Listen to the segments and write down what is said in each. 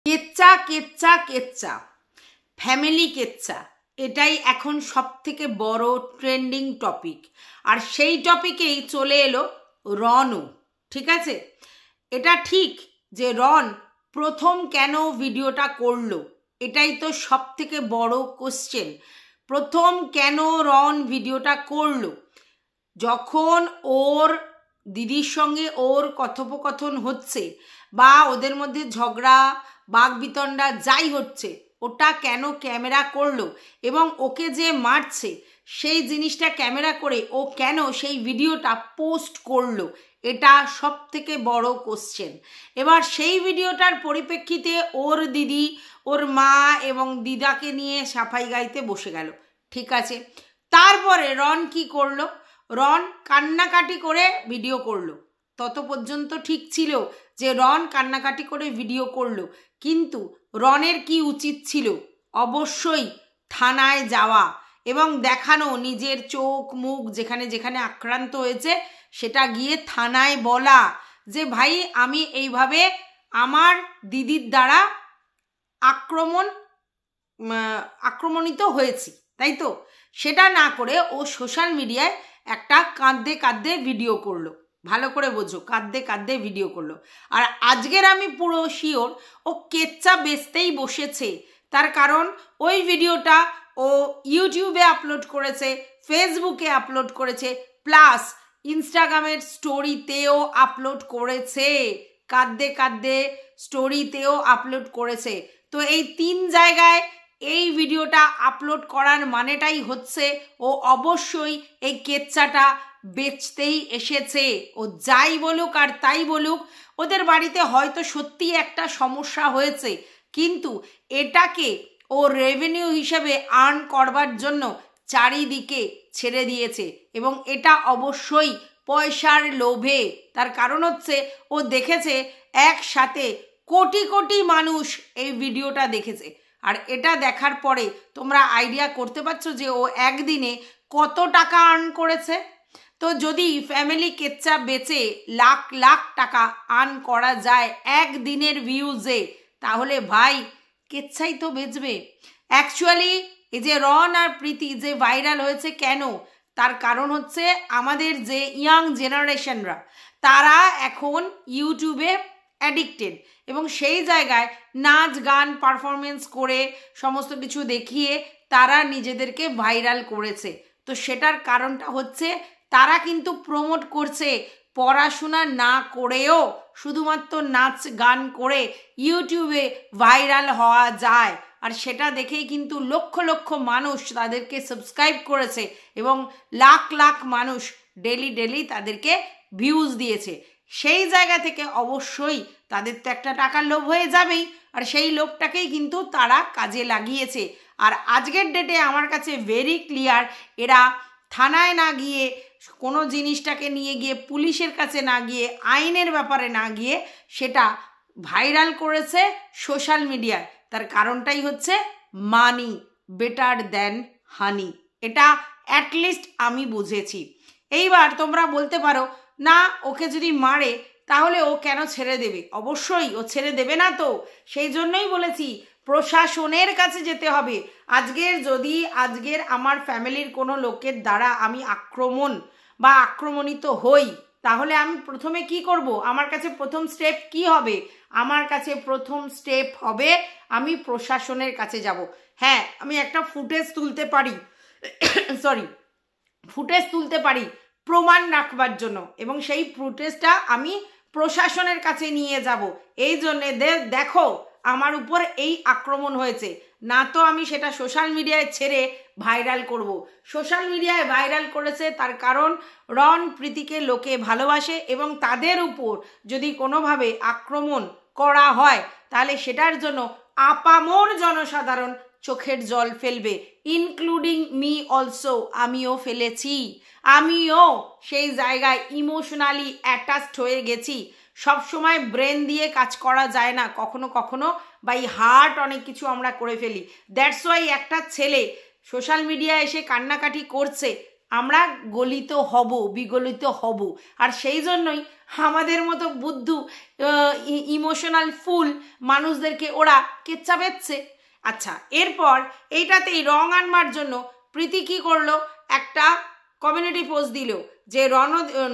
কেচ্চা কেচ্চা কেচ্চা family কেচ্চা এটাই এখন সবথেকে বড় ট্রেন্ডিং টপিক। আর সেই টপিকেই চলে এলো রনও। ঠিক আছে, এটা ঠিক যে রন প্রথম কেন ভিডিওটা করলো, এটাই তো সবথেকে বড় কোশ্চেন। প্রথম কেন রন ভিডিওটা করলো? যখন ওর দিদির সঙ্গে ওর কথোপকথন হচ্ছে বা ওদের মধ্যে ঝগড়া বাকবিতণ্ডা যাই হচ্ছে, ওটা কেন ক্যামেরা করলো এবং ওকে যে মারছে সেই জিনিসটা ক্যামেরা করে ও কেন সেই ভিডিওটা পোস্ট করলো, এটা সব থেকে বড় কোশ্চেন। এবার সেই ভিডিওটার পরিপ্রেক্ষিতে ওর দিদি ওর মা এবং দিদাকে নিয়ে সাফাই গাইতে বসে গেল। ঠিক আছে, তারপরে রন কি করলো? রন কান্নাকাটি করে ভিডিও করলো। তত পর্যন্ত ঠিক ছিল যে রন কান্নাকাটি করে ভিডিও করলো, কিন্তু রনের কি উচিত ছিল? অবশ্যই থানায় যাওয়া এবং দেখানো নিজের চোখ মুখ যেখানে যেখানে আক্রান্ত হয়েছে সেটা গিয়ে থানায় বলা যে ভাই আমি এইভাবে আমার দিদির দ্বারা আক্রমণিত হয়েছি, তাই তো? সেটা না করে ও সোশ্যাল মিডিয়ায় একটা কাঁদতে কাঁদতে ভিডিও করলো। ভালো করে বোঝো, কাঁদতে কাঁদতে ভিডিও করলো। আর আজকের আমি পুরো শিওর ও কেচ্চা বেচতেই বসেছে। তার কারণ ওই ভিডিওটা ও ইউটিউবে আপলোড করেছে, ফেসবুকে আপলোড করেছে, প্লাস ইনস্টাগ্রামের স্টোরিতেও আপলোড করেছে, কাঁদতে কাঁদতে স্টোরিতেও আপলোড করেছে। তো এই 3 জায়গায় এই ভিডিওটা আপলোড করার মানেটাই হচ্ছে ও অবশ্যই এই কেচ্চাটা বেচতেই এসেছে। ও যাই বলুক আর তাই বলুক, ওদের বাড়িতে হয়তো সত্যি একটা সমস্যা হয়েছে, কিন্তু এটাকে ও রেভিনিউ হিসেবে আর্ন করবার জন্য চারিদিকে ছেড়ে দিয়েছে এবং এটা অবশ্যই পয়সার লোভে। তার কারণ হচ্ছে ও দেখেছে একসাথে কোটি কোটি মানুষ এই ভিডিওটা দেখেছে। আর এটা দেখার পরে তোমরা আইডিয়া করতে পারছো যে ও একদিনে কত টাকা আর্ন করেছে। তো যদি ফ্যামিলি কেচ্চা বেচে লাখ লাখ টাকা আর্ন করা যায় একদিনের ভিউজে, তাহলে ভাই কেচ্ছাই তো বেচবে। অ্যাকচুয়ালি এই যে রন আর প্রীতি যে ভাইরাল হয়েছে কেন, তার কারণ হচ্ছে আমাদের যে ইয়াং জেনারেশনরা তারা এখন ইউটিউবে অ্যাডিক্টেড এবং সেই জায়গায় নাচ গান পারফরমেন্স করে সমস্ত কিছু দেখিয়ে তারা নিজেদেরকে ভাইরাল করেছে। তো সেটার কারণটা হচ্ছে তারা কিন্তু প্রমোট করছে পড়াশোনা না করেও শুধুমাত্র নাচ গান করে ইউটিউবে ভাইরাল হওয়া যায়। আর সেটা দেখেই কিন্তু লক্ষ লক্ষ মানুষ তাদেরকে সাবস্ক্রাইব করেছে এবং লাখ লাখ মানুষ ডেলি ডেলি তাদেরকে ভিউজ দিয়েছে। সেই জায়গা থেকে অবশ্যই তাদের তো একটা টাকার লোভ হয়ে যাবেই, আর সেই লোভটাকেই কিন্তু তারা কাজে লাগিয়েছে। আর আজকের ডেটে আমার কাছে ভেরি ক্লিয়ার, এরা থানায় না গিয়ে কোনো জিনিসটাকে নিয়ে গিয়ে পুলিশের কাছে না গিয়ে আইনের ব্যাপারে না গিয়ে সেটা ভাইরাল করেছে সোশ্যাল মিডিয়ায়। তার কারণটাই হচ্ছে মানি বেটার দ্যান হানি। এটা অ্যাটলিস্ট আমি বুঝেছি। এইবার তোমরা বলতে পারো না, ওকে যদি মারে তাহলে ও কেন ছেড়ে দেবে? অবশ্যই ও ছেড়ে দেবে না। তো সেই জন্যই বলেছি প্রশাসনের কাছে যেতে হবে। আজকের আমার ফ্যামিলির কোনো লোকের দ্বারা আমি আক্রমণিত হই, তাহলে আমি প্রথমে কি করব? আমার কাছে প্রথম স্টেপ কি হবে? আমার কাছে প্রথম স্টেপ হবে আমি প্রশাসনের কাছে যাব। হ্যাঁ, আমি একটা ফুটেজ তুলতে পারি প্রমাণ রাখবার জন্য, এবং সেই ফুটেজটা আমি প্রশাসনের কাছে নিয়ে যাব। এই জন্যে দেখো আমার উপর এই আক্রমণ হয়েছে, না তো আমি সেটা সোশ্যাল মিডিয়ায় ছেড়ে ভাইরাল করব। সোশ্যাল মিডিয়ায় ভাইরাল করেছে তার কারণ রন প্রীতিকে লোকে ভালোবাসে এবং তাদের উপর যদি কোনোভাবে আক্রমণ করা হয় তাহলে সেটার জন্য আপামর জনসাধারণ চোখের জল ফেলবে, ইনক্লুডিং মি অলসো। আমিও ফেলেছি, আমিও সেই জায়গায় ইমোশনালি অ্যাটাচড হয়ে গেছি। সব সময় ব্রেন দিয়ে কাজ করা যায় না, কখনো কখনো বাই হার্ট অনেক কিছু আমরা করে ফেলি। দ্যাটস ওয়াই একটা ছেলে সোশ্যাল মিডিয়ায় এসে কান্নাকাটি করছে, আমরা গলিত হব, বিগলিত হব। আর সেই জন্যই আমাদের মতো বুদ্ধু ইমোশনাল ফুল মানুষদেরকে ওরা কেচ্চা বেচছে। আচ্ছা, এরপর এইটাতেই রং আনবার জন্য প্রীতি কি করলো, একটা কমিউনিটি পোস্ট দিল যে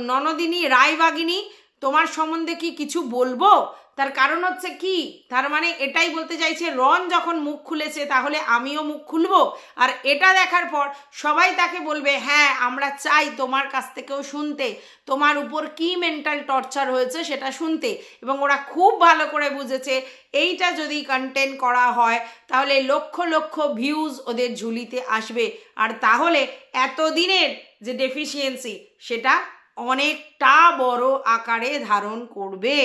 ননদিনী রায়বাগিনী তোমার সম্বন্ধে কি কিছু বলবো। তার কারণ হচ্ছে কি, তার মানে এটাই বলতে চাইছে রন যখন মুখ খুলেছে তাহলে আমিও মুখ খুলবো। আর এটা দেখার পর সবাই তাকে বলবে হ্যাঁ আমরা চাই তোমার কাছ থেকেও শুনতে, তোমার উপর কি মেন্টাল টর্চার হয়েছে সেটা শুনতে। এবং ওরা খুব ভালো করে বুঝেছে এইটা যদি কন্টেন্ট করা হয় তাহলে লক্ষ লক্ষ ভিউজ ওদের ঝুলিতে আসবে, আর তাহলে এতদিনের যে ডেফিসিয়েন্সি সেটা অনেকটা বড় আকারে ধারণ করবে।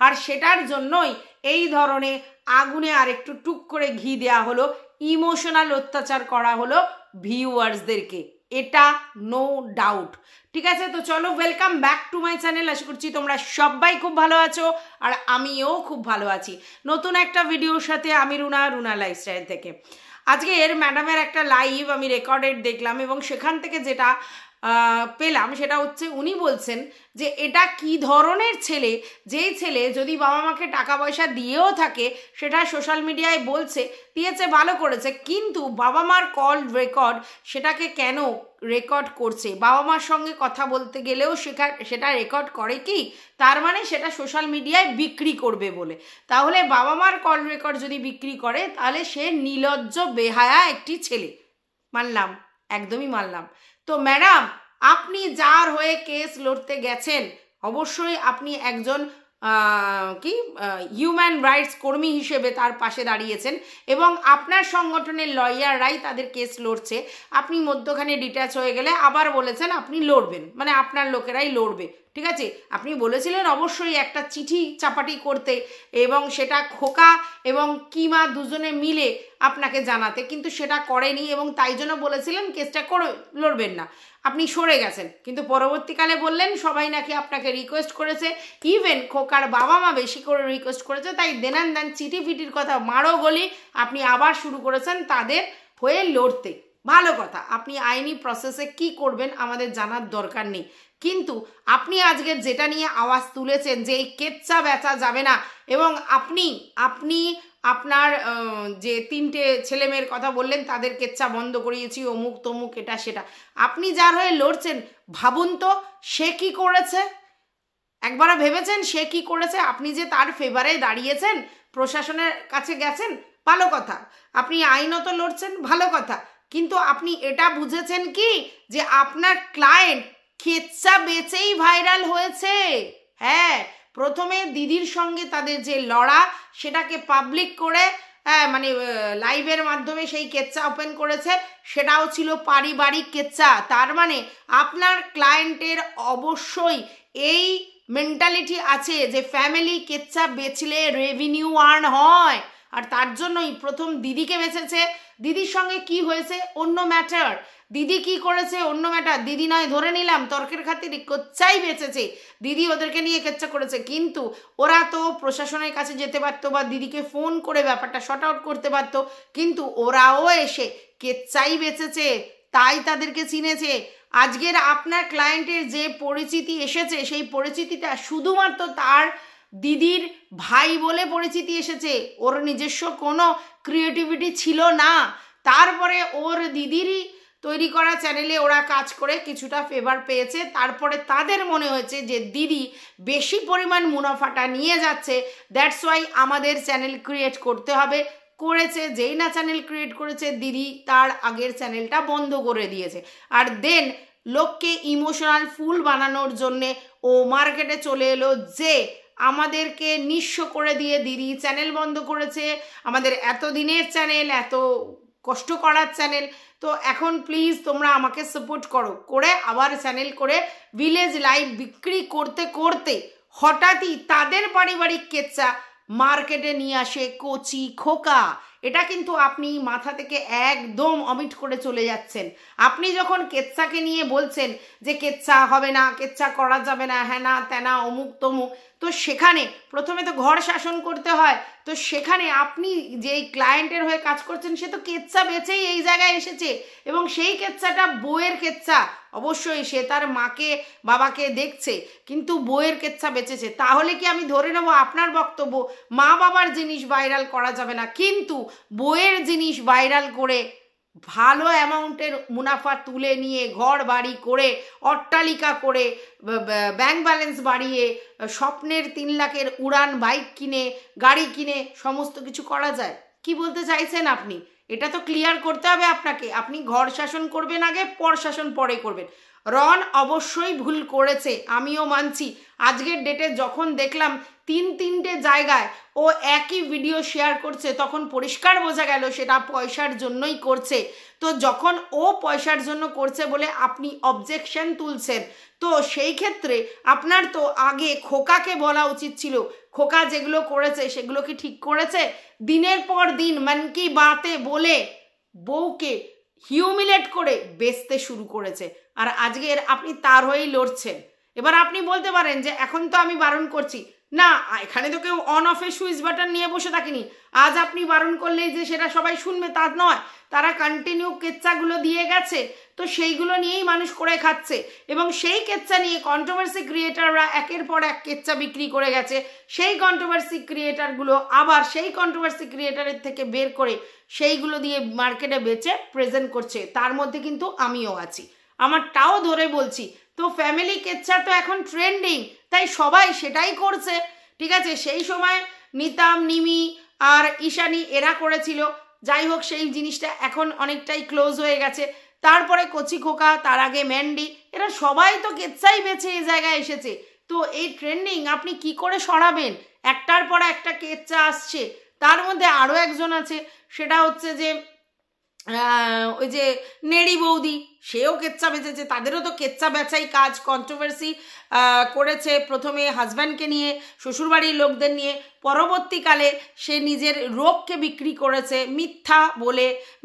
আর সেটার জন্যই এই ধরনের আগুনে আরেকটু টুক করে ঘি দেওয়া হলো, ইমোশনাল অত্যাচার করা হলো ভিউয়ার্সদেরকে, এটা নো ডাউট। ঠিক আছে, তো চলো welcome back to my channel. আশা করছি তোমরা সবাই খুব ভালো আছো আর আমিও খুব ভালো আছি। নতুন একটা ভিডিওর সাথে আমি রুনা লাইফস্টাইল থেকে। আজকে ম্যাডামের একটা লাইভ আমি রেকর্ডেড দেখলাম এবং সেখান থেকে যেটা পেলাম সেটা হচ্ছে উনি বলছেন যে এটা কি ধরনের ছেলে, যেই ছেলে যদি বাবা মাকে টাকা পয়সা দিয়েও থাকে সেটা সোশ্যাল মিডিয়ায় বলছে, দিয়েছে ভালো করেছে, কিন্তু বাবা মার কল রেকর্ড সেটাকে কেন রেকর্ড করছে? বাবা মার সঙ্গে কথা বলতে গেলেও সেটা রেকর্ড করে কি? তার মানে সেটা সোশ্যাল মিডিয়ায় বিক্রি করবে বলে। তাহলে বাবা মার কল রেকর্ড যদি বিক্রি করে তাহলে সে নির্লজ্জ বেহায়া একটি ছেলে। মানলাম, একদমই মানলাম। তো ম্যাডাম, আপনি যার হয়ে কেস লড়তে গেছেন অবশ্যই আপনি একজন হিউম্যান রাইটস কর্মী হিসেবে তার পাশে দাঁড়িয়েছেন এবং আপনার সংগঠনের লয়াররাই তাদের কেস লড়ছে। আপনি মধ্যখানে ডিট্যাচ হয়ে গেলে আবার বলেছেন আপনি লড়বেন, মানে আপনার লোকেরাই লড়বে। ঠিক আছে, আপনি বলেছিলেন অবশ্যই একটা চিঠি চাপাটি করতে এবং সেটা খোকা এবং কিমা দুজনে মিলে আপনাকে জানাতে, কিন্তু সেটা করেনি এবং তাই জন্য বলেছিলেন কেসটা করে লড়বেন না, আপনি সরে গেছেন। কিন্তু পরবর্তীকালে বললেন সবাই নাকি আপনাকে রিকোয়েস্ট করেছে, ইভেন খোকার বাবা মা বেশি করে রিকোয়েস্ট করেছে, তাই দেনান দেন চিঠি ফিটির কথা মারো গলি আপনি আবার শুরু করেছেন তাদের হয়ে লড়তে। ভালো কথা, আপনি আইনি প্রসেসে কি করবেন আমাদের জানার দরকার নেই, কিন্তু আপনি আজকে যেটা নিয়ে আওয়াজ তুলেছেন যে এই কেচ্চা বেচা যাবে না এবং আপনি আপনার যে 3টে ছেলেমেয়ের কথা বললেন তাদের কেচ্চা বন্ধ করিয়েছি অমুক তমুক এটা সেটা, আপনি যার হয়ে লড়ছেন ভাবুন তো সে কি করেছে? একবার ভেবেছেন সে কি করেছে? আপনি যে তার ফেভারে দাঁড়িয়েছেন, প্রশাসনের কাছে গেছেন, ভালো কথা, আপনি আইনত লড়ছেন, ভালো কথা, কিন্তু আপনি এটা বুঝেছেন কি যে আপনার ক্লায়েন্ট কেচ্চা বেচেই ভাইরাল হয়েছে? হ্যাঁ, প্রথমে দিদির সঙ্গে তাদের যে লড়া সেটাকে পাবলিক করে মানে লাইভের মাধ্যমে সেই কেচ্চা ওপেন করেছে, সেটাও ছিল পারিবারিক কেচ্চা। তার মানে আপনার ক্লায়েন্টের অবশ্যই এই মেন্টালিটি আছে যে ফ্যামিলি কেচ্চা বেচলে রেভিনিউ আর্ন হয়, আর তার জন্যই প্রথম দিদিকে বেচেছে। দিদির সঙ্গে কি হয়েছে অন্য ম্যাটার, দিদি কি করেছে অন্য ম্যাটার, দিদি নয় ধরে নিলাম তর্কের খাতিরে কেচ্চাই বেচেছে, দিদি ওদেরকে নিয়ে কেচ্চা করেছে, কিন্তু ওরা তো প্রশাসনের কাছে যেতে পারতো বা দিদিকে ফোন করে ব্যাপারটা শর্ট আউট করতে পারতো, কিন্তু ওরাও এসে কেচ্চাই বেচেছে, তাই তাদেরকে চিনেছে। আজকের আপনার ক্লায়েন্টের যে পরিচিতি এসেছে সেই পরিচিতিটা শুধুমাত্র তার দিদির ভাই বলে পরিচিতি এসেছে, ওর নিজস্ব কোনো ক্রিয়েটিভিটি ছিল না। তারপরে ওর দিদিরই তৈরি করা চ্যানেলে ওরা কাজ করে কিছুটা ফেভার পেয়েছে, তারপরে তাদের মনে হয়েছে যে দিদি বেশি পরিমাণ মুনাফাটা নিয়ে যাচ্ছে, দ্যাটস ওয়াই আমাদের চ্যানেল ক্রিয়েট করতে হবে, করেছে। যেই না চ্যানেল ক্রিয়েট করেছে দিদি তার আগের চ্যানেলটা বন্ধ করে দিয়েছে, আর দেন লোককে ইমোশনাল ফুল বানানোর জন্যে ও মার্কেটে চলে এলো যে আমাদেরকে নিঃস্ব করে দিয়ে দিদি চ্যানেল বন্ধ করেছে, আমাদের এত দিনের চ্যানেল, এত কষ্ট করার চ্যানেল, তো এখন প্লিজ তোমরা আমাকে সাপোর্ট করো, করে আবার চ্যানেল করে ভিলেজ লাইভ বিক্রি করতে করতে হঠাৎই তাদের পারিবারিক কেচ্চা মার্কেটে নিয়ে আসে কচি খোকা। এটা কিন্তু আপনি মাথা থেকে একদম অমিট করে চলে যাচ্ছেন। আপনি যখন কেচ্চাকে নিয়ে বলছেন যে কেচ্চা হবে না, কেচ্চা করা যাবে না, হ্যাঁ না তেনা অমুক তমুক, তো সেখানে প্রথমে তো ঘর শাসন করতে হয়। তো সেখানে আপনি যেই ক্লায়েন্টের হয়ে কাজ করছেন সে তো কেচ্চা বেচেই এই জায়গায় এসেছে, এবং সেই কেচ্চাটা বউয়ের কেচ্চা। অবশ্যই সে তার মাকে বাবাকে দেখছে, কিন্তু বউয়ের কেচ্চা বেচেছে। তাহলে কি আমি ধরে নেব আপনার বক্তব্য মা বাবার জিনিস ভাইরাল করা যাবে না, কিন্তু বউয়ের জিনিস ভাইরাল করে ভালো অ্যামাউন্টের মুনাফা তুলে নিয়ে ঘর বাড়ি করে অট্টালিকা করে ব্যাংক ব্যালেন্স বাড়িয়ে স্বপ্নের 3 লাখের উড়ান বাইক কিনে গাড়ি কিনে সমস্ত কিছু করা যায়? কি বলতে চাইছেন আপনি? এটা তো ক্লিয়ার করতে হবে আপনাকে। আপনি ঘর শাসন করবেন আগে, পর শাসন পরে করবেন। রন অবশ্যই ভুল করেছে, আমিও মানছি। আজকের ডেটে যখন দেখলাম 3-3টে জায়গায় ও একই ভিডিও শেয়ার করছে, তখন পরিষ্কার বোঝা গেল সেটা পয়সার জন্যই করছে। তো যখন ও পয়সার জন্য করছে বলে আপনি অবজেকশন তুলছেন, তো সেই ক্ষেত্রে আপনার তো আগে খোকাকে বলা উচিত ছিল। খোকা যেগুলো করেছে সেগুলো কি ঠিক করেছে? দিনের পর দিন মন কি বাতে বলে বউকে হিউমিলেট করে বেচতে শুরু করেছে, আর আজকের আপনি তার হয়েই লড়ছেন। এবার আপনি বলতে পারেন যে এখন তো আমি বারণ করছি না, এখানে তো কেউ অন অফের সুইচ বাটন নিয়ে বসে থাকেনি। আজ আপনি বারণ করলেই যে সেটা সবাই শুনবে তা নয়, তারা কন্টিনিউ কেচ্চাগুলো দিয়ে গেছে, তো সেইগুলো নিয়েই মানুষ করে খাচ্ছে। এবং সেই কেচ্চা নিয়ে কন্ট্রোভার্সি ক্রিয়েটাররা একের পর এক কেচ্চা বিক্রি করে গেছে। সেই কন্ট্রোভার্সি ক্রিয়েটারগুলো আবার সেই কন্ট্রোভার্সি ক্রিয়েটারের থেকে বের করে সেইগুলো দিয়ে মার্কেটে বেচে প্রেজেন্ট করছে। তার মধ্যে কিন্তু আমিও আছি, আমারটাও ধরে বলছি। তো ফ্যামিলি কেচ্চা তো এখন ট্রেন্ডিং, তাই সবাই সেটাই করছে। ঠিক আছে, সেই সময় নিতাম, নিমি আর ঈশানী এরা করেছিল, যাই হোক সেই জিনিসটা এখন অনেকটাই ক্লোজ হয়ে গেছে। তারপরে কচি খোকা, তার আগে ম্যান্ডি, এরা সবাই তো কেচ্চাই বেছে এই জায়গায় এসেছে। তো এই ট্রেন্ডিং আপনি কি করে সরাবেন? একটার পর একটা কেচ্চা আসছে। তার মধ্যে আরও একজন আছে, সেটা হচ্ছে যে ওই যে নেড়ি বৌদি, সেও কেচ্চা বেচেছে। তাদেরও তো কেচ্চা বেচাই কাজ। কন্ট্রোভার্সি করেছে প্রথমে হাজব্যান্ডকে নিয়ে, শ্বশুরবাড়ির লোকদের নিয়ে, পরবর্তীকালে সে নিজের রোগকে বিক্রি করেছে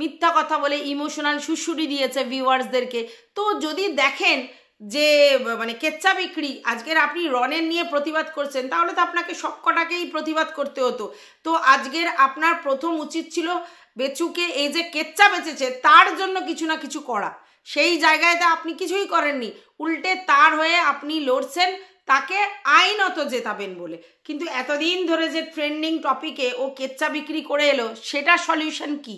মিথ্যা কথা বলে ইমোশনাল সুড়সুড়ি দিয়েছে ভিউয়ার্সদেরকে। তো যদি দেখেন যে মানে কেচ্চা বিক্রি, আজকের আপনি রনের নিয়ে প্রতিবাদ করছেন, তাহলে তো আপনাকে সবকটাকেই প্রতিবাদ করতে হতো। তো আজকের আপনার প্রথম উচিত ছিল বেচুকে এই যে কেচ্চা বেচেছে তার জন্য কিছু না কিছু করা। সেই জায়গায়তে আপনি কিছুই করেননি, উল্টে তার হয়ে আপনি লড়ছেন তাকে আইনত জেতাবেন বলে। কিন্তু এতদিন ধরে যে ট্রেন্ডিং টপিকে ও কেচ্চা বিক্রি করে এলো, সেটা সলিউশন কি?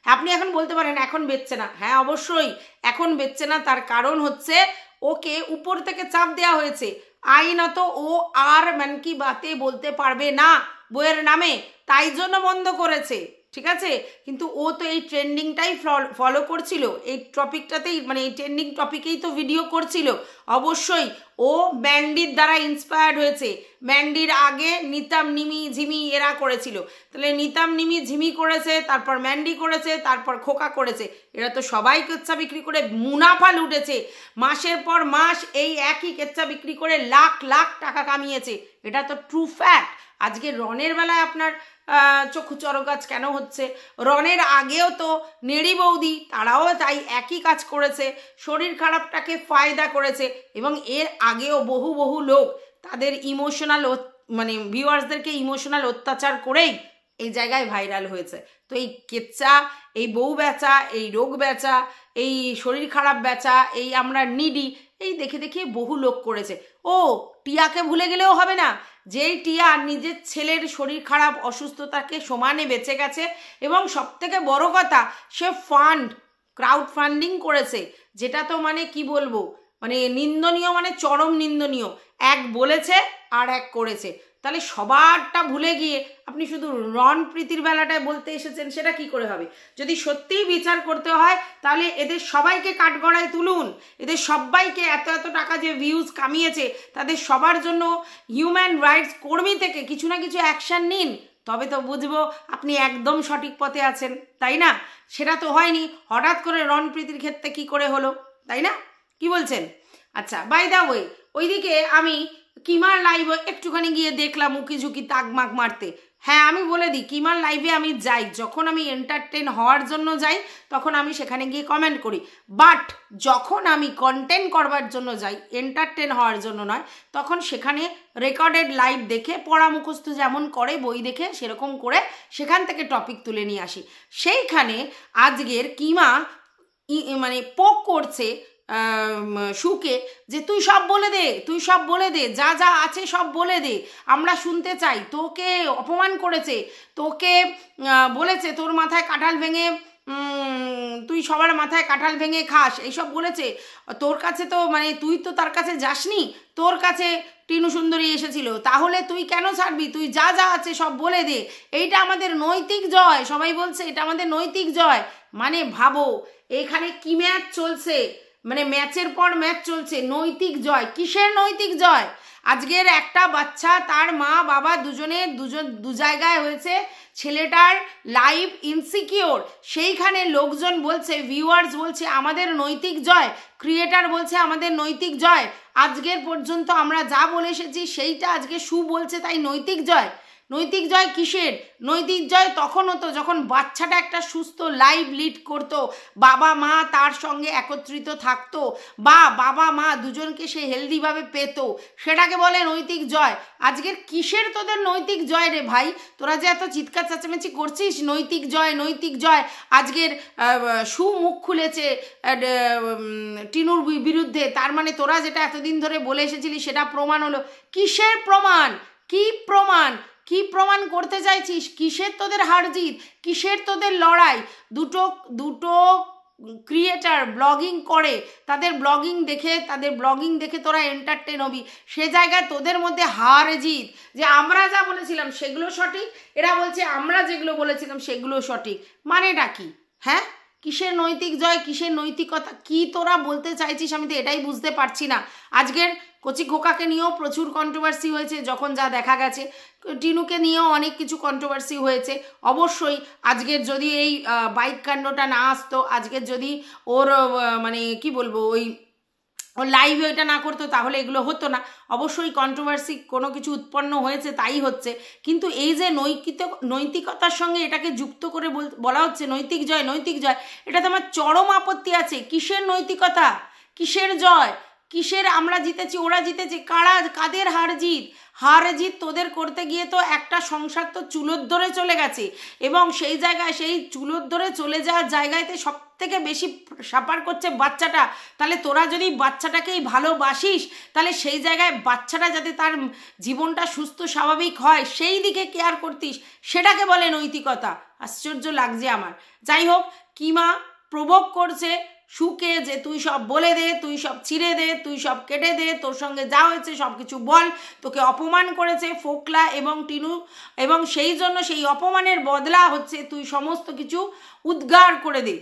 আপনি এখন বলতে পারেন এখন বেচছে না। হ্যাঁ অবশ্যই এখন বেচছে না, তার কারণ হচ্ছে ওকে উপর থেকে চাপ দেওয়া হয়েছে। আইনত ও আর মন কি বাতে বলতে পারবে না বইয়ের নামে, তাই জন্য বন্ধ করেছে। ঠিক আছে, কিন্তু ও তো এই ট্রেন্ডিংটাই ফলো করছিল, এই টপিকটাতেই মানে এই ট্রেন্ডিং টপিকেই তো ভিডিও করছিল। অবশ্যই ও ম্যান্ডির দ্বারা ইন্সপায়ার্ড হয়েছে। ম্যান্ডির আগে নিতাম, নিমি, ঝিমি এরা করেছিল, তাহলে নিতাম, নিমি, ঝিমি করেছে, তারপর ম্যান্ডি করেছে, তারপর খোকা করেছে। এরা তো সবাই কেচ্চা বিক্রি করে মুনাফা লুটেছে। মাসের পর মাস এই একই কেচ্চা বিক্রি করে লাখ লাখ টাকা কামিয়েছে। এটা তো ট্রু ফ্যাক্ট। আজকে রনের বেলায় আপনার চক্ষু চরকাজ কেন হচ্ছে? রনের আগেও তো নেড়ি বৌদি, তারাও তাই একই কাজ করেছে, শরীর খারাপটাকে ফায়দা করেছে। এবং এর আগেও বহু বহু লোক তাদের ইমোশনাল মানে ভিউয়ার্সদেরকে ইমোশনাল অত্যাচার করেই এই জায়গায় ভাইরাল হয়েছে। তো এই কেচ্চা, এই বউ বেচা, এই রোগ বেচা, এই শরীর খারাপ বেচা, এই আমরা নিডি, এই দেখে দেখে বহু লোক করেছে। ও টিয়াকে ভুলে গেলেও হবে না, যেই টিয়া নিজের ছেলের শরীর খারাপ অসুস্থতাকে সমানে বেঁচে গেছে, এবং সবথেকে বড় কথা সে ক্রাউড ফান্ডিং করেছে, যেটা তো মানে কি বলবো, মানে নিন্দনীয়, মানে চরম নিন্দনীয়। এক বলেছে আর এক করেছে। তাহলে সবারটা ভুলে গিয়ে আপনি শুধু রণপ্রীতির বেলাটায় বলতে এসেছেন, সেটা কি করে হবে? যদি সত্যিই বিচার করতে হয় তাহলে এদের সবাইকে কাঠগড়ায় তুলুন। এদের সবাইকে এত এত টাকা যে ভিউজ কামিয়েছে, তাদের সবার জন্য হিউম্যান রাইটস কর্মী থেকে কিছু না কিছু অ্যাকশন নিন, তবে তো বুঝবো আপনি একদম সঠিক পথে আছেন, তাই না? সেটা তো হয়নি। হঠাৎ করে রণপ্রীতির ক্ষেত্রে কি করে হলো, তাই না? কি বলছেন? আচ্ছা, বাই দা ওয়ে, ওইদিকে আমি কিমার লাইভে একটুখানি গিয়ে দেখলাম উকি ঝুঁকি তাকমাক মারতে। হ্যাঁ আমি বলে দিই, কিমার লাইভে আমি যাই, যখন আমি এন্টারটেন হওয়ার জন্য যাই তখন আমি সেখানে গিয়ে কমেন্ট করি, বাট যখন আমি কন্টেন্ট করবার জন্য যাই, এন্টারটেন হওয়ার জন্য নয়, তখন সেখানে রেকর্ডেড লাইভ দেখে পড়া মুখস্থ যেমন করে বই দেখে সেরকম করে সেখান থেকে টপিক তুলে নিয়ে আসি। সেইখানে আজকের কিমা মানে পোক করছে সুকে, যে তুই সব বলে দে, তুই সব বলে দে, যা যা আছে সব বলে দে, আমরা শুনতে চাই। তোকে অপমান করেছে, তোকে বলেছে তোর মাথায় কাঁঠাল ভেঙে তুই সবার মাথায় কাঁঠাল ভেঙে খাস, এইসব বলেছে। তোর কাছে তো মানে তুই তো তার কাছে যাসনি, তোর কাছে টিনু সুন্দরী এসেছিল, তাহলে তুই কেন ছাড়বি? তুই যা যা আছে সব বলে দে, এইটা আমাদের নৈতিক জয়। সবাই বলছে এটা আমাদের নৈতিক জয়। মানে ভাবো এখানে কি ম্যাচ চলছে, মানে ম্যাচের পর ম্যাচ চলছে, নৈতিক জয়। কিসের নৈতিক জয়? আজকের একটা বাচ্চা তার মা বাবা দু জায়গায় হয়েছে, ছেলেটার লাইফ ইনসিকিওর, সেইখানে লোকজন বলছে, ভিউয়ার্স বলছে আমাদের নৈতিক জয়, ক্রিয়েটার বলছে আমাদের নৈতিক জয়। আজকের পর্যন্ত আমরা যা বলে এসেছি সেইটা আজকে সু বলছে, তাই নৈতিক জয়। নৈতিক জয় কিসের? নৈতিক জয় তখন হতো যখন বাচ্চাটা একটা সুস্থ লাইফ লিড করতো, বাবা মা তার সঙ্গে একত্রিত থাকতো, বা বাবা মা দুজনকে সে হেলদিভাবে পেত, সেটাকে বলে নৈতিক জয়। আজকের কিসের তোদের নৈতিক জয় রে ভাই? তোরা যে এত চিৎকার চেঁচামেচি করছিস নৈতিক জয় নৈতিক জয়, আজকের সু মুখ খুলেছে টিনুর বিরুদ্ধে, তার মানে তোরা যেটা এতদিন ধরে বলে এসেছিলি সেটা প্রমাণ হলো। কিসের প্রমাণ? কি প্রমাণ? কি প্রমাণ করতে চাইছিস? কিসের তোদের হারজিত? কিসের তোদের লড়াই? দুটো ক্রিয়েটার ব্লগিং করে, তাদের ব্লগিং দেখে তোরা এন্টারটেন হবি, সে জায়গায় তোদের মধ্যে হার জিত, যে আমরা যা বলেছিলাম সেগুলো সঠিক, এরা বলছে আমরা যেগুলো বলেছিলাম সেগুলো সঠিক, মানেটা কি? হ্যাঁ, কিসের নৈতিক জয়, কিসের নৈতিকতা, কি তোরা বলতে চাইছিস আমি তো এটাই বুঝতে পারছি না। আজকের কচি খোকাকে নিয়েও প্রচুর কন্ট্রোভার্সি হয়েছে, যখন যা দেখা গেছে। টিনুকে নিয়েও অনেক কিছু কন্ট্রোভার্সি হয়েছে। অবশ্যই আজকের যদি এই বাইক কাণ্ডটা না আসতো, আজকের যদি ওর মানে কি বলবো ওই লাইভে ওইটা না করতো, তাহলে এগুলো হতো না। অবশ্যই কন্ট্রোভার্সি কোনো কিছু উৎপন্ন হয়েছে, তাই হচ্ছে। কিন্তু এই যে নৈতিকতার সঙ্গে এটাকে যুক্ত করে বলা হচ্ছে নৈতিক জয় নৈতিক জয়, এটাতে আমার চরম আপত্তি আছে। কিসের নৈতিকতা? কিসের জয়? কিসের আমরা জিতেছি ওরা জিতেছে? কাদের হার জিত তোদের করতে গিয়ে তো একটা সংসার তো চুলোর ধরে চলে গেছে, এবং সেই জায়গায় সেই চুলোর ধরে চলে যাওয়ার জায়গাতে সব থেকে বেশি সাফার করছে বাচ্চাটা। তাহলে তোরা যদি বাচ্চাটাকেই ভালোবাসিস, তাহলে সেই জায়গায় বাচ্চাটা যাতে তার জীবনটা সুস্থ স্বাভাবিক হয় সেই দিকে কেয়ার করতিস, সেটাকে বলে নৈতিকতা। আশ্চর্য লাগছে আমার। যাই হোক, কিমা প্রভোগ করছে সুকে যে তুই সব বলে দে, তুই সব ছিঁড়ে দে, তুই সব কেটে দে, তোর সঙ্গে যা হয়েছে সব কিছু বল। তোকে অপমান করেছে ফোকলা এবং টিনু, এবং সেই জন্য সেই অপমানের বদলা হচ্ছে তুই সমস্ত কিছু উদ্গার করে দে,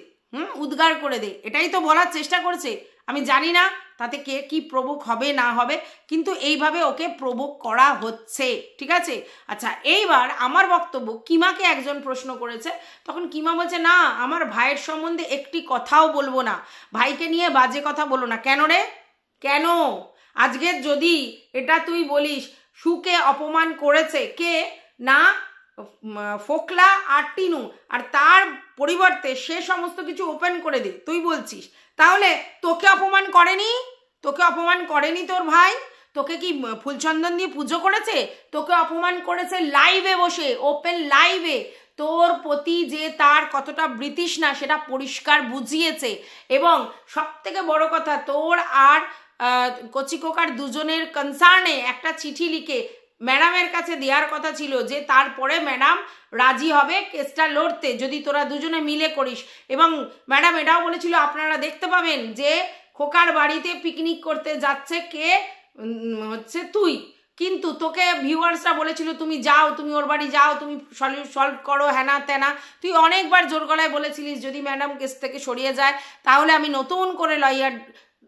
উদ্গার করে দে, এটাই তো বলার চেষ্টা করছে। আমি জানি না তাতে কে কি প্রভোগ হবে না হবে, কিন্তু এইভাবে ওকে প্রভোগ করা হচ্ছে, ঠিক আছে? আচ্ছা, এইবার আমার বক্তব্য, কিমাকে একজন প্রশ্ন করেছে, তখন কিমা বলছে না আমার ভাইয়ের সম্বন্ধে একটি কথাও বলবো না, ভাইকে নিয়ে বাজে কথা বলো না। কেন রে? কেন? আজকের যদি এটা তুই বলিস সুকে অপমান করেছে কে না ফোকলা আর টিনু, আর তার পরিবর্তে সে সমস্ত কিছু ওপেন করে দে, তুই বলছিস, তাহলে তোকে অপমান করেনি? তোকে অপমান করেনি তোর ভাই? তোকে কি ফুলচন্দন দিয়ে পুজো করেছে? তোকে অপমান করেছে লাইভে বসে, ওপেন লাইভে। তোর প্রতি যে তার কতটা ব্রিটিশ না সেটা পরিষ্কার বুঝিয়েছে, এবং সব থেকে বড় কথা তোর আর কচি কোকার দুজনের কনসার্নে একটা চিঠি লিখে ম্যাডামের কাছে দেওয়ার কথা ছিল, যে তারপরে ম্যাডাম রাজি হবে কেসটা লড়তে যদি তোরা দুজনে মিলে করিস। এবং ম্যাডাম এটাও বলেছিল আপনারা দেখতে পাবেন যে খোকার বাড়িতে পিকনিক করতে যাচ্ছে কে, হচ্ছে তুই। কিন্তু তোকে ভিউয়ার্সরা বলেছিল তুমি যাও, তুমি ওর বাড়ি যাও, তুমি সলভ করো, হ্যানা ত্যানা। তুই অনেকবার জোর গলায় বলেছিলিস যদি ম্যাডাম কেস থেকে সরিয়ে যায় তাহলে আমি নতুন করে লয়ার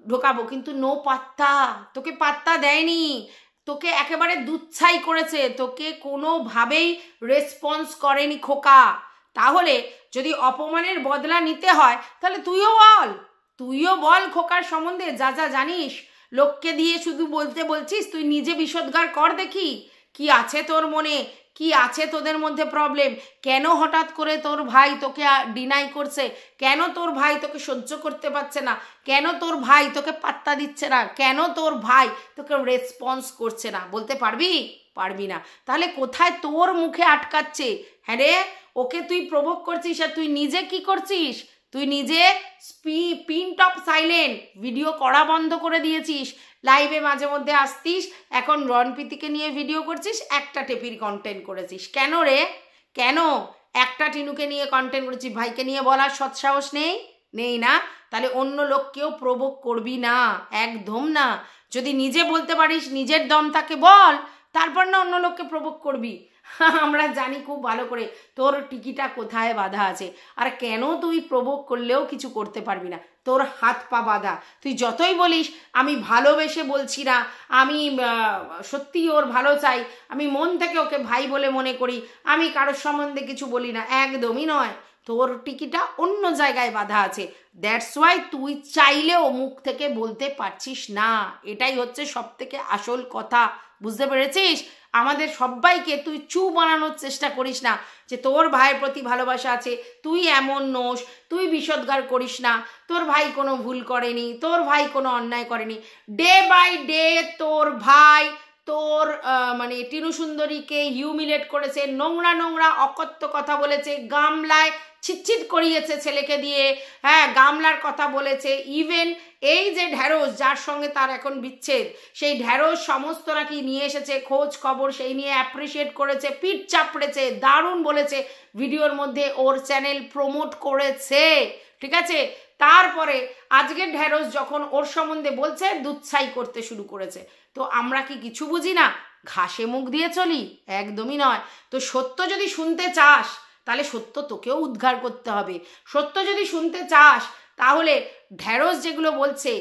ঢোকাবো, কিন্তু নো পাত্তা, তোকে পাত্তা দেয়নি, তোকে একেবারে দুচ্ছাই করেছে, তোকে কোনোভাবেই রেসপন্স করেনি খোকা। তাহলে যদি অপমানের বদলা নিতে হয় তাহলে তুইও বল খোকার সম্বন্ধে যা যা জানিস। লোককে দিয়ে শুধু বলতে বলছিস, তুই নিজে বিশদগার কর দেখি কি আছে তোর মনে, কি আছে তোদের মধ্যে প্রবলেম? কেন হঠাৎ করে তোর ভাই তোকে ডিনাই করছে? কেন তোর ভাই তোকে সহ্য করতে পারছে না? কেন তোর ভাই তোকে পাত্তা দিচ্ছে না? কেন তোর ভাই তোকে রেসপন্স করছে না? বলতে পারবি? পারবি না। তাহলে কোথায় তোর মুখে আটকাচ্ছে? হ্যাঁ রে, ওকে তুই প্রভোগ করছিস আর তুই নিজে কি করছিস? তুই নিজে পিন টপ সাইলেন্ট, ভিডিও করা বন্ধ করে দিয়েছিস। লাইভে মাঝে মধ্যে আসতিস, এখন রণপ্রীতিকে নিয়ে ভিডিও করছিস, একটা টেপির কন্টেন্ট করেছিস। কেন রে? কেন একটা টিনুকে নিয়ে কন্টেন্ট করেছিস? ভাইকে নিয়ে বলার সৎসাহস নেই? নেই না? তাহলে অন্য লোককেও প্রভোগ করবি না, একদম না। যদি নিজে বলতে পারিস, নিজের দম তাকে বল, তারপর না অন্য লোককে প্রভোগ করবি। আমরা জানি খুব ভালো করে তোর টিকিটা কোথায় বাঁধা আছে, আর কেন তুই প্রভোগ করলেও কিছু করতে পারবি না। তোর হাত পা বাঁধা। তুই যতই বলিস আমি ভালোবেসে বলছি না, আমি সত্যি ওর ভালো চাই, আমি মন থেকে ওকে ভাই বলে মনে করি, আমি কারোর সম্বন্ধে কিছু বলি না, একদমই নয়। তোর টিকিটা অন্য জায়গায় বাঁধা আছে। দ্যাটস ওয়াই তুই চাইলেও মুখ থেকে বলতে পারছিস না। এটাই হচ্ছে সব থেকে আসল কথা। বুঝতে পেরেছিস? আমাদের সবাইকে তুই চুপ বানানোর চেষ্টা করিস না যে তোর ভাইয়ের প্রতি ভালোবাসা আছে, তুই এমন নোস, তুই বিষোদ্গার করিস না, তোর ভাই কোনো ভুল করেনি, তোর ভাই কোনো অন্যায় করেনি। ডে বাই ডে তোর ভাই তোর মানে টিনু সুন্দরীকে হিউমিলেট করেছে, নোংরা নোংরা অকথ্য কথা বলেছে, গামলায় ছিটছিট করিয়েছে ছেলেকে দিয়ে, হ্যাঁ গামলার কথা বলেছে। ইভেন এই যে ঢ্যাঁড়স যার সঙ্গে তার এখন বিচ্ছেদ, সেই ঢ্যাঁড়স সমস্ত নাকি নিয়ে এসেছে খোঁজ খবর, সেই নিয়ে অ্যাপ্রিসিয়েট করেছে, পিঠ চাপড়েছে, দারুণ বলেছে, ভিডিওর মধ্যে ওর চ্যানেল প্রমোট করেছে, ঠিক আছে। তারপরে আজকের ঢ্যাঁড়স যখন ওর সম্বন্ধে বলছে, দুধছাই করতে শুরু করেছে। তো আমরা কি কিছু বুঝি না? ঘাসে মুখ দিয়ে চলি? একদমই নয়। তো সত্য যদি শুনতে চাস তাহলে সত্য তোকেও উদ্ধার করতে হবে। সত্য যদি শুনতে চাস তাহলে ঢ্যাঁড়স যেগুলো বলছে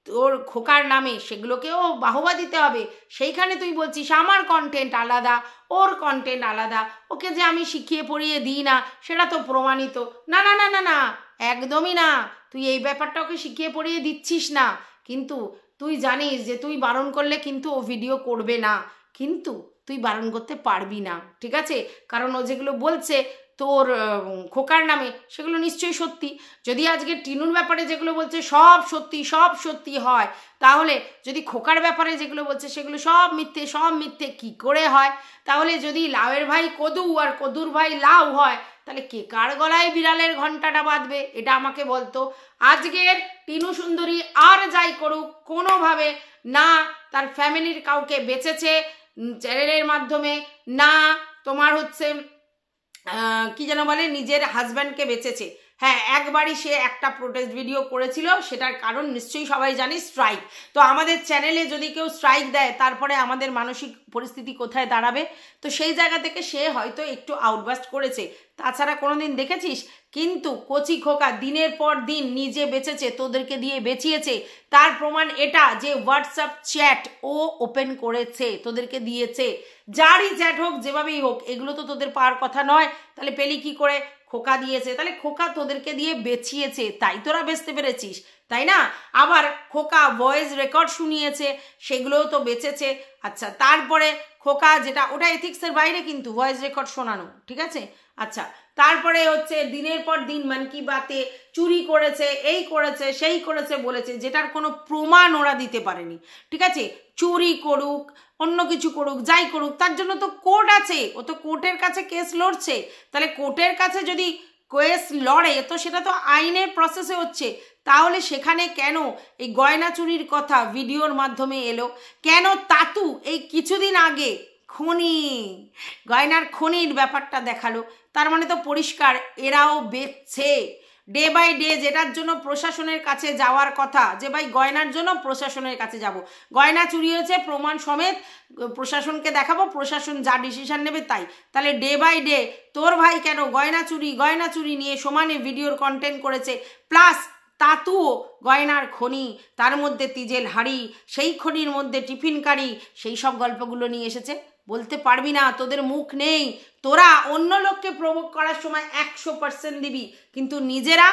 তোর খোকার নামে, সেগুলোকেও বাহবা দিতে হবে। সেইখানে তুই বলছিস আমার কন্টেন্ট আলাদা, ওর কন্টেন্ট আলাদা, ওকে যে আমি শিখিয়ে পড়িয়ে দিই না সেটা তো প্রমাণিত। না না না না না, একদমই না। তুই এই ব্যাপারটা ওকে শিখিয়ে পড়িয়ে দিচ্ছিস না, কিন্তু তুই জানিস যে তুই বারণ করলে কিন্তু ও ভিডিও করবে না, কিন্তু তুই বারণ করতে পারবি না, ঠিক আছে। কারণ ও যেগুলো বলছে তোর খোকার নামে সেগুলো নিশ্চয়ই সত্যি। যদি আজকে টিনুর ব্যাপারে যেগুলো বলছে সব সত্যি, সব সত্যি হয়, তাহলে যদি খোকার ব্যাপারে যেগুলো বলছে সেগুলো সব মিথ্যে, সব মিথ্যে কি করে হয়? তাহলে যদি লাউয়ের ভাই কদু আর কদুর ভাই লাউ হয়, তাহলে কে কার গলায় বিড়ালের ঘন্টাটা বাঁধবে? এটা আমাকে বলতো। আজকের টিনু সুন্দরী আর যাই করুক, কোনোভাবে না তার ফ্যামিলির কাউকে বেঁচেছে চ্যানেলের মাধ্যমে, না তোমার হচ্ছে কি যেন বলে নিজের হাজব্যান্ডকে বেঁচেছে। হ্যাঁ, একবারই সে একটা প্রোটেস্ট ভিডিও করেছিল, সেটার কারণ নিশ্চয়ই সবাই জানি, স্ট্রাইক। তো আমাদের চ্যানেলে যদি কেউ স্ট্রাইক দেয় তারপরে আমাদের মানসিক পরিস্থিতি কোথায় দাঁড়াবে? তো সেই জায়গা থেকে সে হয়তো একটু আউটবাস্ট করেছে, তাছাড়া কোনোদিন দেখেছিস? কিন্তু কচি খোকা দিনের পর দিন নিজে বেঁচেছে, তোদেরকে দিয়ে বেঁচিয়েছে। তার প্রমাণ এটা যে হোয়াটসঅ্যাপ চ্যাট ও ওপেন করেছে, তোদেরকে দিয়েছে। যারই চ্যাট হোক, যেভাবেই হোক, এগুলো তো তোদের পাওয়ার কথা নয়, তাহলে পেলি কি করে? খোকা দিয়েছে, তাহলে খোকা তোদেরকে দিয়ে বেঁচিয়েছে, তাই তোরা বেচতে পেরেছিস, তাই না? আবার খোকা ভয়েস রেকর্ড শুনিয়েছে, সেগুলোও তো বেঁচেছে। আচ্ছা, তারপরে খোকা যেটা, ওটা এথিক্সের বাইরে কিন্তু ভয়েস রেকর্ড শোনানো, ঠিক আছে। আচ্ছা, তারপরে হচ্ছে দিনের পর দিন মন কি বাতে চুরি করেছে, এই করেছে, সেই করেছে বলেছে, যেটার কোনো প্রমাণ ওরা দিতে পারেনি, ঠিক আছে। চুরি করুক, অন্য কিছু করুক, যাই করুক, তার জন্য তো কোর্ট আছে, ও তো কোর্টের কাছে কেস লড়ছে। তাহলে কোর্টের কাছে যদি কেস লড়ে তো সেটা তো আইনের প্রসেসে হচ্ছে, তাহলে সেখানে কেন এই গয়না চুরির কথা ভিডিওর মাধ্যমে এলো? কেন তাতু এই কিছুদিন আগে খনি, গয়নার খনির ব্যাপারটা দেখালো? তার মানে তো পরিষ্কার এরাও বেচছে ডে বাই ডে, যেটার জন্য প্রশাসনের কাছে যাওয়ার কথা, যে ভাই গয়নার জন্য প্রশাসনের কাছে যাব, গয়না চুরি হয়েছে প্রমাণ সমেত প্রশাসনকে দেখাবো, প্রশাসন যা ডিসিশন নেবে তাই। তাহলে ডে বাই ডে তোর ভাই কেন গয়না চুরি নিয়ে সমানে ভিডিওর কন্টেন্ট করেছে, প্লাস তাতুও গয়নার খনি, তার মধ্যে তিজেল হাড়ি, সেই খনির মধ্যে টিফিন কারি, সেই সব গল্পগুলো নিয়ে এসেছে। বলতে পারবি না, তোদের মুখ নেই। তোরা অন্য লোককে প্রভোগ করার সময় 100% দিবি, কিন্তু নিজেরা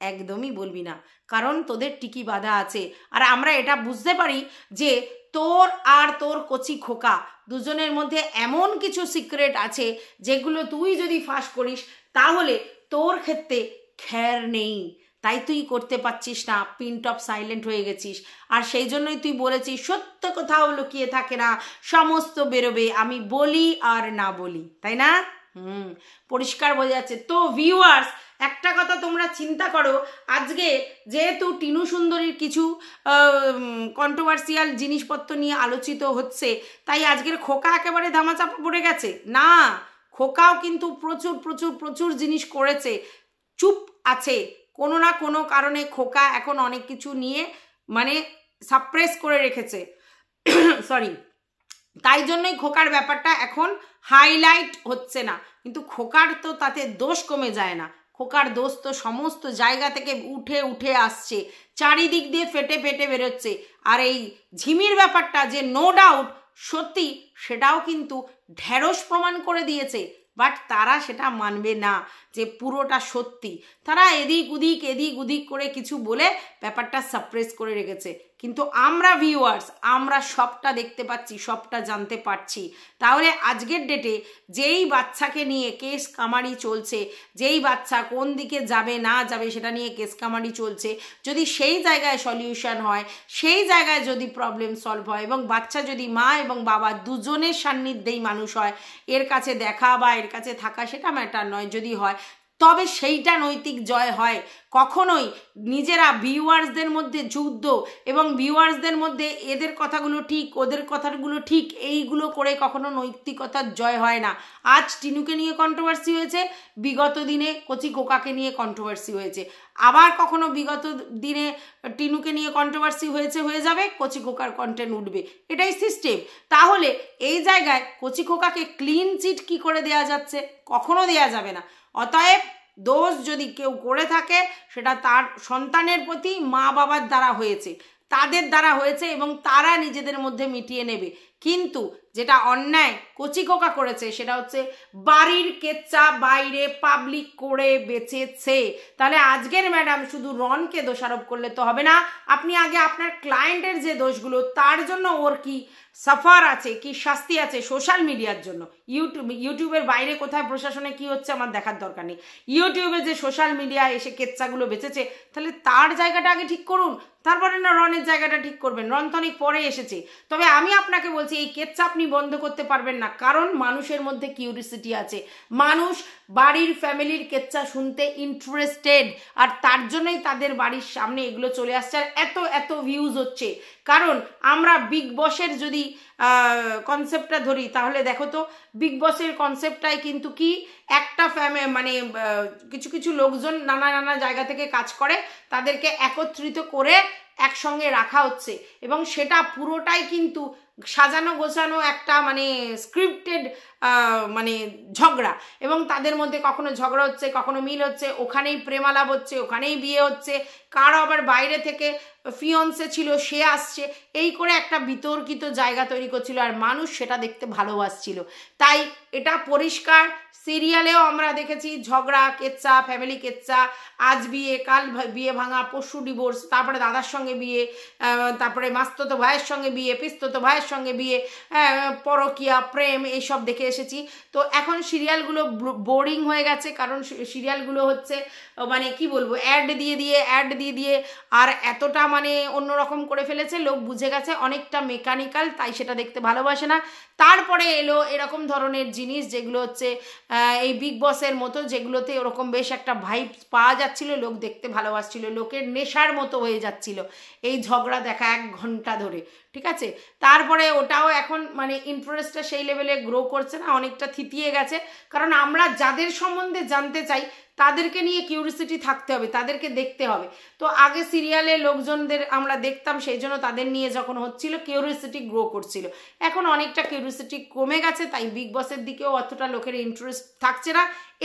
একদমই বলবি না, কারণ তোদের টিকি বাঁধা আছে। আর আমরা এটা বুঝতে পারি যে তোর আর তোর কচি খোকা দুজনের মধ্যে এমন কিছু সিক্রেট আছে যেগুলো তুই যদি ফাঁস করিস তাহলে তোর ক্ষেত্রে খ্যার নেই, তাই তুই করতে পারছিস না, পিন টপ সাইলেন্ট হয়ে গেছিস। আর সেই জন্যই তুই বলেছিস সত্য কোথাও লুকিয়ে থাকে না, সমস্ত বেরোবে, আমি বলি আর না বলি, তাই না? পরিষ্কার বোঝা যাচ্ছে। তো ভিউয়ার্স, একটা কথা তোমরা চিন্তা করো, আজকে যেহেতু টিনু সুন্দরীর কিছু কন্ট্রোভার্সিয়াল জিনিসপত্র নিয়ে আলোচিত হচ্ছে, তাই আজকের খোকা একেবারে ধামাচাপা পড়ে গেছে না। খোকাও কিন্তু প্রচুর প্রচুর প্রচুর জিনিস করেছে, চুপ আছে। কোনো না কোনো কারণে খোকা এখন অনেক কিছু নিয়ে মানে সাপ্রেস করে রেখেছে, সরি, তাই জন্যই খোকার ব্যাপারটা এখন হাইলাইট হচ্ছে না। কিন্তু খোকার তো তাতে দোষ কমে যায় না, খোকার দোষ তো সমস্ত জায়গা থেকে উঠে উঠে আসছে, চারিদিক দিয়ে ফেটে ফেটে বেরোচ্ছে। আর এই ঝিমির ব্যাপারটা যে নো ডাউট সত্যি, সেটাও কিন্তু ঢেড়স প্রমাণ করে দিয়েছে, বাট তারা সেটা মানবে না যে পুরোটা সত্যি। তারা এদিক উদিক করে কিছু বলে ব্যাপারটা সাপ্রেস করে রেখেছে। কিন্তু আমরা ভিউয়ার্স, আমরা সবটা দেখতে পাচ্ছি, সবটা জানতে পারছি। তাহলে আজকের ডেটে যেই বাচ্চাকে নিয়ে কেস কামারি চলছে, যেই বাচ্চা কোন দিকে যাবে না যাবে সেটা নিয়ে কেস কামারি চলছে, যদি সেই জায়গায় সলিউশন হয়, সেই জায়গায় যদি প্রবলেম সলভ হয় এবং বাচ্চা যদি মা এবং বাবা দুজনের সান্নিধ্যেই মানুষ হয়, এর কাছে দেখা বা এর কাছে থাকা সেটা ম্যাটার নয়, যদি হয় তবে সেইটা নৈতিক জয় হয়। কখনোই নিজেরা ভিউয়ার্সদের মধ্যে যুদ্ধ এবং ভিউয়ার্সদের মধ্যে এদের কথাগুলো ঠিক ওদের কথাগুলো ঠিক এইগুলো করে কখনো নৈতিকতার জয় হয় না। আজ টিনুকে নিয়ে কন্ট্রোভার্সি হয়েছে, বিগত দিনে কচি খোকাকে নিয়ে কন্ট্রোভার্সি হয়েছে, আবার কখনো বিগত দিনে টিনুকে নিয়ে কন্ট্রোভার্সি হয়ে যাবে, কচি খোকার কন্টেন্ট উঠবে, এটাই সিস্টেম। তাহলে এই জায়গায় কচি খোকাকে ক্লিন চিট কি করে দেয়া যাচ্ছে? কখনো দেয়া যাবে না। অতএব দোষ যদি কেউ করে থাকে সেটা তার সন্তানের প্রতি মা বাবার দ্বারা হয়েছে, তাদের দ্বারা হয়েছে এবং তারা নিজেদের মধ্যে মিটিয়ে নেবে। কিন্তু যেটা অন্যায় কচি খোকা করেছে সেটা হচ্ছে বাড়ির কেচ্চা বাইরে পাবলিক করে বেচেছে। তাহলে আজকের ম্যাডাম শুধু রনকে দোষারোপ করলে তো হবে না, আপনি আগে আপনার ক্লায়েন্টের যে দোষগুলো তার জন্য ওর কি সাফার আছে, কি শাস্তি আছে সোশ্যাল মিডিয়ার জন্য। ইউটিউবের বাইরে কোথায় প্রশাসনে কি হচ্ছে আমার দেখার দরকার নেই, ইউটিউবে যে সোশ্যাল মিডিয়ায় এসে কেচ্চাগুলো বেচেছে তাহলে তার জায়গাটা আগে ঠিক করুন, তারপরে না রনের জায়গাটা ঠিক করবেন। রন তো অনেক পরে এসেছে। তবে আমি আপনাকে বলছি এই কেচ্চা আপনি বন্ধ করতে পারবেন না, কারণ মানুষের মধ্যে কিউরিসিটি আছে, মানুষ বাড়ির ফ্যামিলির কেচ্চা শুনতে ইন্টারেস্টেড, আর তার জন্যই তাদের বাড়ির সামনে এগুলো চলে আসছে আর এত এত ভিউজ হচ্ছে। কারণ আমরা বিগ বসের যদি কনসেপ্টটা ধরি তাহলে দেখো তো, বিগ বসের কনসেপ্টটাই কিন্তু কি একটা মানে কিছু কিছু লোকজন নানা নানা জায়গা থেকে কাজ করে, তাদেরকে একত্রিত করে একসঙ্গে রাখা হচ্ছে এবং সেটা পুরোটাই কিন্তু সাজানো গোছানো একটা মানে স্ক্রিপ্টেড মানে ঝগড়া, এবং তাদের মধ্যে কখনো ঝগড়া হচ্ছে, কখনো মিল হচ্ছে, ওখানেই প্রেমালাপ হচ্ছে, ওখানেই বিয়ে হচ্ছে, কারো আবার বাইরে থেকে ফিয়ন্সে ছিল সে আসছে, এই করে একটা বিতর্কিত জায়গা তৈরি করছিল আর মানুষ সেটা দেখতে ভালোবাসছিল। তাই এটা পরিষ্কার, সিরিয়ালেও আমরা দেখেছি ঝগড়া, কেচ্চা, ফ্যামিলি কেচ্চা, আজ বিয়ে কাল বিয়ে ভাঙা, পরশু ডিভোর্স, তারপরে দাদার সঙ্গে বিয়ে, তারপরে মাস্ততো ভাইয়ের সঙ্গে বিয়ে, পিস্ততো ভাইয়ের সঙ্গে বিয়ে, পরকিয়া, প্রেম, এইসব দেখে এসেছি। তো এখন সিরিয়ালগুলো বোরিং হয়ে গেছে, কারণ সিরিয়ালগুলো হচ্ছে মানে কি বলবো অ্যাড দিয়ে দিয়ে আর এতটা মানে অন্যরকম করে ফেলেছে, লোক বুঝে গেছে অনেকটা মেকানিক্যাল, তাই সেটা দেখতে ভালোবাসে না। তারপরে এলো এরকম ধরনের জিনিস যেগুলো হচ্ছে এই বিগ বসের মতো, যেগুলোতে ওরকম বেশ একটা ভাইব পাওয়া যাচ্ছিল, লোক দেখতে ভালোবাসছিল, লোকের নেশার মতো হয়ে যাচ্ছিল এই ঝগড়া দেখা 1 ঘন্টা ধরে, ঠিক আছে। তারপরে ওটাও এখন মানে ইন্টারেস্টটা সেই লেভেলে গ্রো করছে না, অনেকটা থিতিয়ে গেছে। কারণ আমরা যাদের সম্বন্ধে জানতে চাই তাদেরকে নিয়ে কিউরিসিটি থাকতে হবে, তাদেরকে দেখতে হবে। তো আগে সিরিয়ালে লোকজনদের আমরা দেখতাম, সেই জন্য তাদের নিয়ে যখন হচ্ছিল কিউরিসিটি গ্রো করছিল। এখন অনেকটা কিউরিসিটি কমে গেছে, তাই বিগ বসের দিকেও অতটা লোকের ইন্টারেস্ট থাকছে না।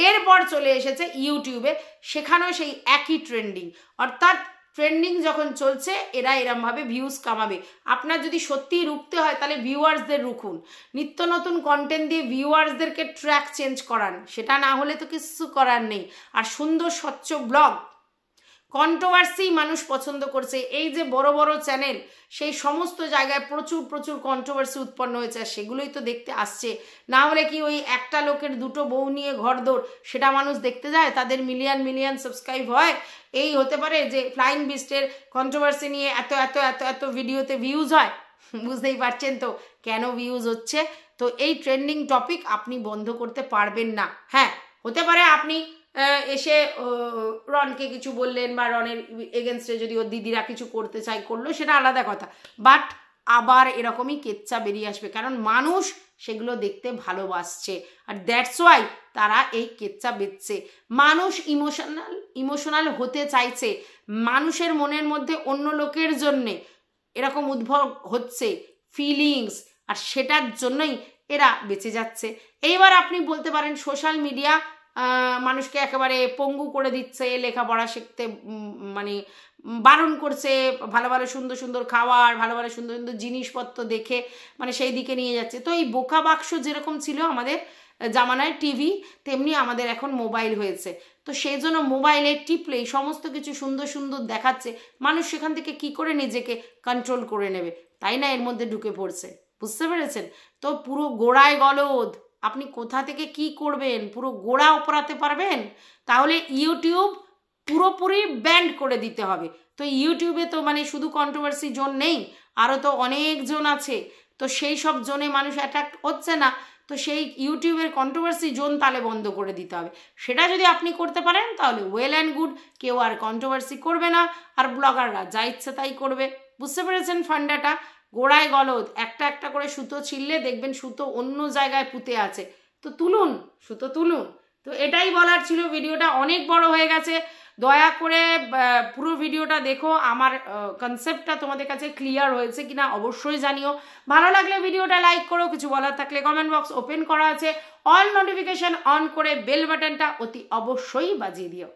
এরপর চলে এসেছে ইউটিউবে, সেখানেও সেই একই ট্রেন্ডিং, অর্থাৎ ট্রেন্ডিং যখন চলছে এরা এরমভাবে ভিউজ কামাবে। আপনার যদি সত্যিই রুখতে হয় তাহলে ভিউয়ার্সদের রুখুন, নিত্য নতুন কন্টেন্ট দিয়ে ভিউয়ার্সদেরকে ট্র্যাক চেঞ্জ করান, সেটা না হলে তো কিছু করার নেই। আর সুন্দর স্বচ্ছ ব্লগ কন্ট্রোভার্সি মানুষ পছন্দ করছে। এই যে বড় বড় চ্যানেল, সেই সমস্ত জায়গায় প্রচুর প্রচুর কন্ট্রোভার্সি উৎপন্ন হয়েছে, আর সেগুলোই তো দেখতে আসছে। না হলে কি ওই একটা লোকের দুটো বউ নিয়ে ঘরদৌড়, সেটা মানুষ দেখতে যায়? তাদের মিলিয়ন মিলিয়ন সাবস্ক্রাইব হয়? এই হতে পারে যে ফ্লাইং বিস্টের কন্ট্রোভার্সি নিয়ে এত এত এত এত ভিডিওতে ভিউজ হয়? বুঝতেই পারছেন তো কেন ভিউজ হচ্ছে। তো এই ট্রেন্ডিং টপিক আপনি বন্ধ করতে পারবেন না। হ্যাঁ, হতে পারে আপনি এসে রনকে কিছু বললেন, বা রনের এগেনস্টে যদি ওর দিদিরা কিছু করতে চাই করলো, সেটা আলাদা কথা। বাট আবার এরকমই কেচ্চা বেরিয়ে আসবে, কারণ মানুষ সেগুলো দেখতে ভালোবাসছে, আর দ্যাটস ওয়াই তারা এই কেচ্চা বেচছে। মানুষ ইমোশনাল হতে চাইছে, মানুষের মনের মধ্যে অন্য লোকের জন্যে এরকম উদ্ভব হচ্ছে ফিলিংস, আর সেটার জন্যই এরা বেঁচে যাচ্ছে। এইবার আপনি বলতে পারেন সোশ্যাল মিডিয়া মানুষকে একেবারে পঙ্গু করে দিচ্ছে, লেখাপড়া শিখতে মানে বারণ করছে, ভালো ভালো সুন্দর সুন্দর খাবার, ভালো ভালো সুন্দর সুন্দর জিনিসপত্র দেখে মানে সেই দিকে নিয়ে যাচ্ছে। তো এই বোকা বাক্স যেরকম ছিল আমাদের জামানায় টিভি, তেমনি আমাদের এখন মোবাইল হয়েছে। তো সেই জন্য মোবাইলে টিপলেই সমস্ত কিছু সুন্দর সুন্দর দেখাচ্ছে, মানুষ সেখান থেকে কি করে নিজেকে কন্ট্রোল করে নেবে, তাই না এর মধ্যে ঢুকে পড়ছে। বুঝতে পেরেছেন তো? পুরো গোড়ায় গলদ, আপনি কোথা থেকে কি করবেন, পুরো গোড়া ওপরাতে পারবেন? তাহলে ইউটিউব পুরোপুরি ব্যান্ড করে দিতে হবে। তো ইউটিউবে তো মানে শুধু কন্ট্রোভার্সি জোন নেই, আরও তো অনেক জোন আছে। তো সেই সব জোনে মানুষ অ্যাট্রাক্ট হচ্ছে না, তো সেই ইউটিউবের কন্ট্রোভার্সি জোন তাহলে বন্ধ করে দিতে হবে। সেটা যদি আপনি করতে পারেন তাহলে ওয়েল অ্যান্ড গুড, কেউ আর কন্ট্রোভার্সি করবে না, আর ব্লগাররা যা ইচ্ছে তাই করবে। বুঝতে পেরেছেন ফান্ডাটা? গোড়ায় গলদ, একটা একটা করে সুতো ছিঁড়লে দেখবেন সুতো অন্য জায়গায় পুঁতে আছে, তো তুলুন, সুতো তুলুন। তো এটাই বলার ছিল। ভিডিওটা অনেক বড় হয়ে গেছে, দয়া করে পুরো ভিডিওটা দেখো। আমার কনসেপ্টটা তোমাদের কাছে ক্লিয়ার হয়েছে কিনা অবশ্যই জানিও। ভালো লাগলে ভিডিওটা লাইক করো, কিছু বলার থাকলে কমেন্ট বক্স ওপেন করা আছে, অল নোটিফিকেশন অন করে বেল বাটনটা অতি অবশ্যই বাজিয়ে দিও।